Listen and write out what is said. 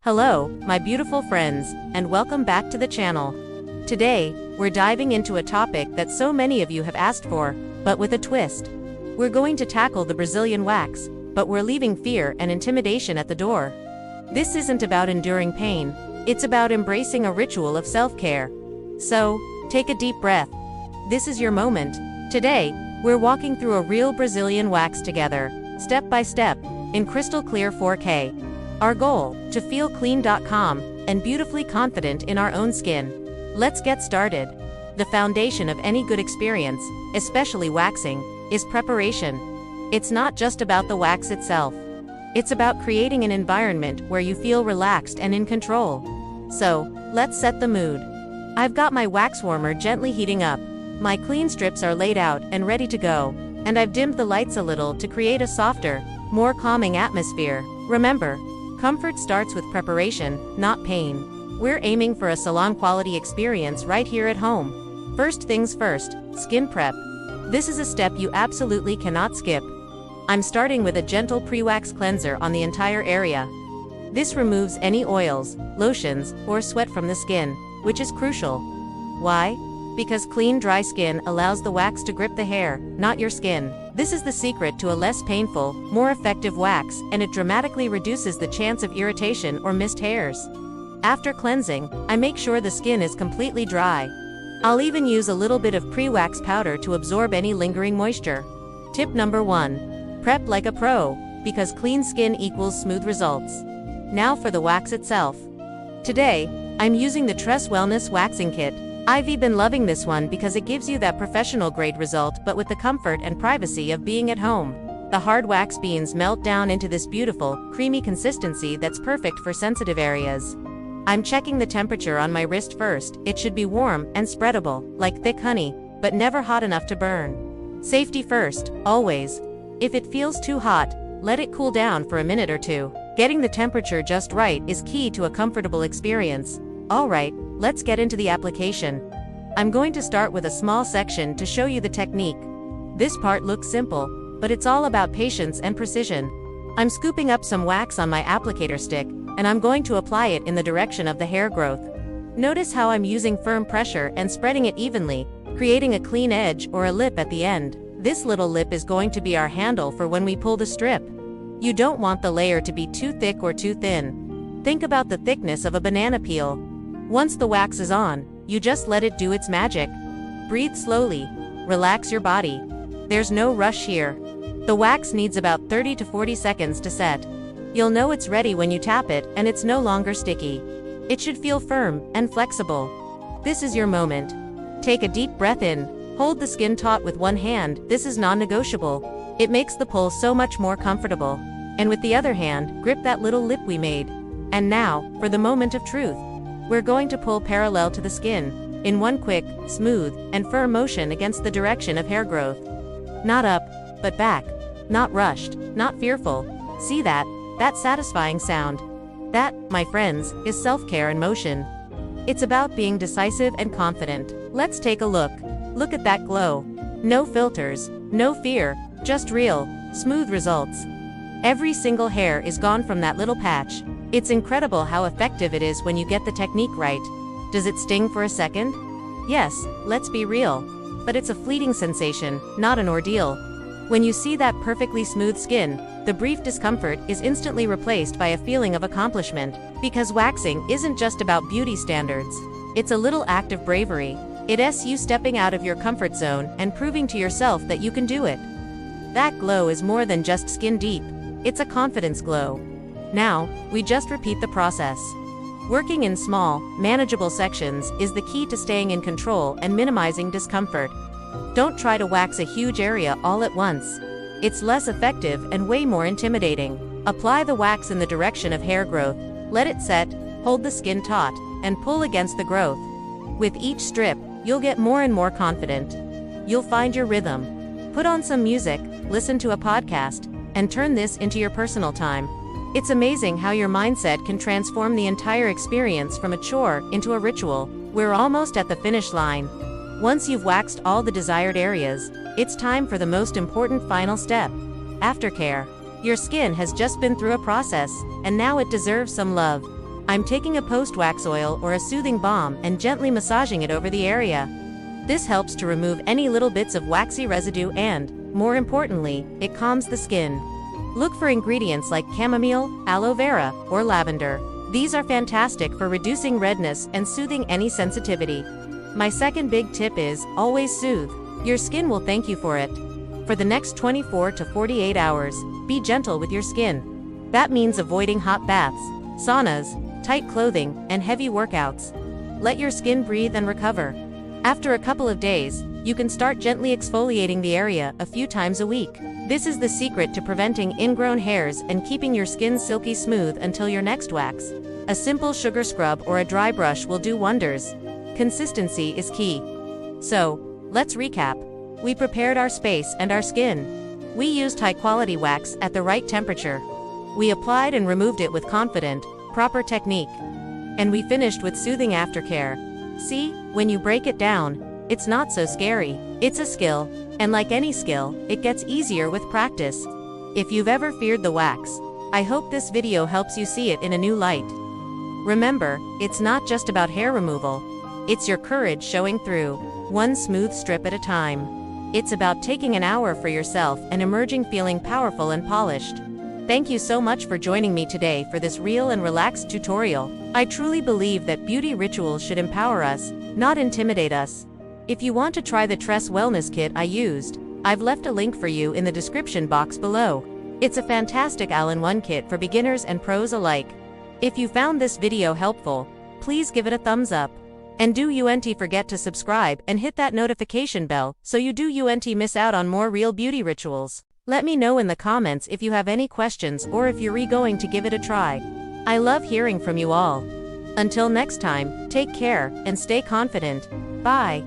Hello, my beautiful friends, and welcome back to the channel. Today, we're diving into a topic that so many of you have asked for, but with a twist. We're going to tackle the Brazilian wax, but we're leaving fear and intimidation at the door. This isn't about enduring pain, it's about embracing a ritual of self-care. So, take a deep breath. This is your moment. Today, we're walking through a real Brazilian wax together, step by step, in crystal clear 4K. Our goal, to feel clean.com, and beautifully confident in our own skin. Let's get started. The foundation of any good experience, especially waxing, is preparation. It's not just about the wax itself. It's about creating an environment where you feel relaxed and in control. So, let's set the mood. I've got my wax warmer gently heating up. My clean strips are laid out and ready to go, and I've dimmed the lights a little to create a softer, more calming atmosphere. Remember, comfort starts with preparation, not pain. We're aiming for a salon-quality experience right here at home. First things first, skin prep. This is a step you absolutely cannot skip. I'm starting with a gentle pre-wax cleanser on the entire area. This removes any oils, lotions, or sweat from the skin, which is crucial. Why? Because clean, dry skin allows the wax to grip the hair, not your skin. This is the secret to a less painful, more effective wax, and it dramatically reduces the chance of irritation or missed hairs. After cleansing, I make sure the skin is completely dry. I'll even use a little bit of pre-wax powder to absorb any lingering moisture. Tip number 1. Prep like a pro, because clean skin equals smooth results. Now for the wax itself. Today, I'm using the Tress Wellness Waxing Kit. I've been loving this one because it gives you that professional-grade result but with the comfort and privacy of being at home. The hard wax beans melt down into this beautiful, creamy consistency that's perfect for sensitive areas. I'm checking the temperature on my wrist first. It should be warm and spreadable, like thick honey, but never hot enough to burn. Safety first, always. If it feels too hot, let it cool down for a minute or two. Getting the temperature just right is key to a comfortable experience. Alright, let's get into the application. I'm going to start with a small section to show you the technique. This part looks simple, but it's all about patience and precision. I'm scooping up some wax on my applicator stick, and I'm going to apply it in the direction of the hair growth. Notice how I'm using firm pressure and spreading it evenly, creating a clean edge or a lip at the end. This little lip is going to be our handle for when we pull the strip. You don't want the layer to be too thick or too thin. Think about the thickness of a banana peel. Once the wax is on, you just let it do its magic. Breathe slowly. Relax your body. There's no rush here. The wax needs about 30 to 40 seconds to set. You'll know it's ready when you tap it and it's no longer sticky. It should feel firm and flexible. This is your moment. Take a deep breath in. Hold the skin taut with one hand. This is non-negotiable. It makes the pull so much more comfortable. And with the other hand, grip that little lip we made. And now, for the moment of truth. We're going to pull parallel to the skin, in one quick, smooth, and firm motion against the direction of hair growth. Not up, but back. Not rushed, not fearful. See that? That satisfying sound. That, my friends, is self-care in motion. It's about being decisive and confident. Let's take a look. Look at that glow. No filters, no fear, just real, smooth results. Every single hair is gone from that little patch. It's incredible how effective it is when you get the technique right. Does it sting for a second? Yes, let's be real. But it's a fleeting sensation, not an ordeal. When you see that perfectly smooth skin, the brief discomfort is instantly replaced by a feeling of accomplishment. Because waxing isn't just about beauty standards. It's a little act of bravery. It's you stepping out of your comfort zone and proving to yourself that you can do it. That glow is more than just skin deep. It's a confidence glow. Now, we just repeat the process. Working in small, manageable sections is the key to staying in control and minimizing discomfort. Don't try to wax a huge area all at once. It's less effective and way more intimidating. Apply the wax in the direction of hair growth, let it set, hold the skin taut, and pull against the growth. With each strip, you'll get more and more confident. You'll find your rhythm. Put on some music, listen to a podcast, and turn this into your personal time. It's amazing how your mindset can transform the entire experience from a chore into a ritual. We're almost at the finish line. Once you've waxed all the desired areas, it's time for the most important final step. Aftercare. Your skin has just been through a process, and now it deserves some love. I'm taking a post-wax oil or a soothing balm and gently massaging it over the area. This helps to remove any little bits of waxy residue and, more importantly, it calms the skin. Look for ingredients like chamomile, aloe vera, or lavender. These are fantastic for reducing redness and soothing any sensitivity. My second big tip is, always soothe. Your skin will thank you for it. For the next 24 to 48 hours, be gentle with your skin. That means avoiding hot baths, saunas, tight clothing, and heavy workouts. Let your skin breathe and recover. After a couple of days, you can start gently exfoliating the area a few times a week. This is the secret to preventing ingrown hairs and keeping your skin silky smooth until your next wax. A simple sugar scrub or a dry brush will do wonders. Consistency is key. So, let's recap. We prepared our space and our skin. We used high-quality wax at the right temperature. We applied and removed it with confident, proper technique. And we finished with soothing aftercare. See, when you break it down, it's not so scary. It's a skill, and like any skill, it gets easier with practice. If you've ever feared the wax, I hope this video helps you see it in a new light. Remember, it's not just about hair removal. It's your courage showing through, one smooth strip at a time. It's about taking an hour for yourself and emerging feeling powerful and polished. Thank you so much for joining me today for this real and relaxed tutorial. I truly believe that beauty rituals should empower us, not intimidate us. If you want to try the Tress Wellness Kit I used, I've left a link for you in the description box below. It's a fantastic all-in-one kit for beginners and pros alike. If you found this video helpful, please give it a thumbs up. And do you forget to subscribe and hit that notification bell so you do miss out on more real beauty rituals. Let me know in the comments if you have any questions or if you're going to give it a try. I love hearing from you all. Until next time, take care and stay confident. Bye.